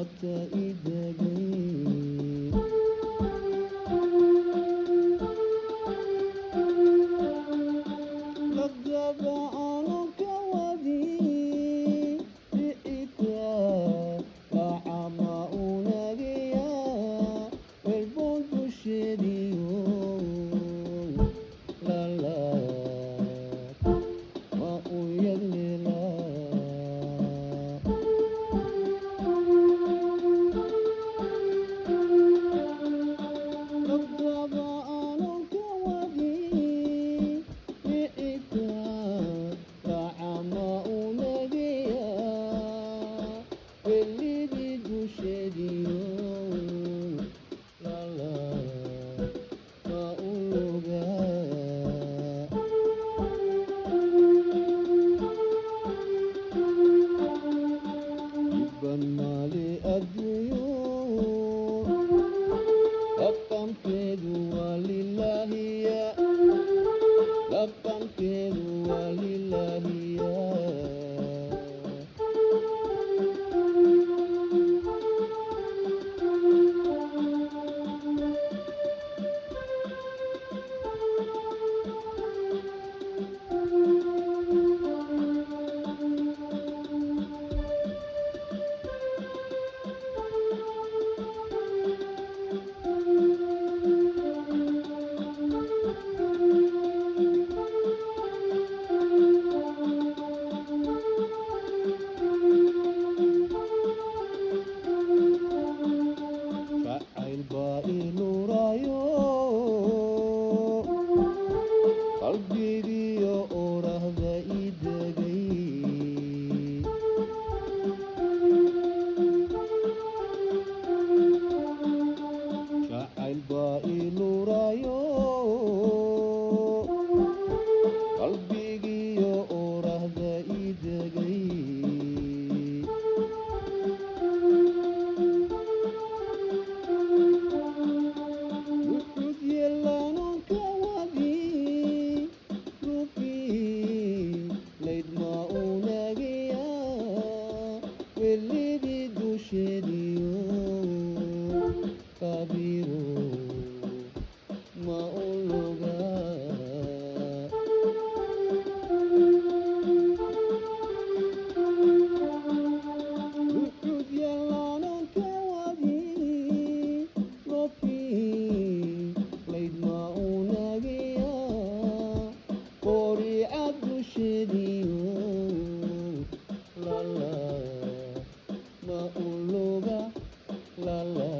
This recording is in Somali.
waata idagay lagaba aanu ka wadi bi'ika lacama unagaya welbon dushediyo lala ma u yaglela lagaba aanu ka wadi bi'ika lacama unagaya welidi dushediyo lala ma uluga iban mali adduunyo dhaqankeedu waa lilaahiya dhaqankeedu waa lilaahiya jacayl baa ilurayo qalbigiyo orahda idagay jacayl baa ilurayo qalbigiyo orahda idagay welidi dushediyo kabiru ma uluga wuxud yalanon ka wadi lofi layd ma unagaya qoriicad dushediyo lala ma uluga lala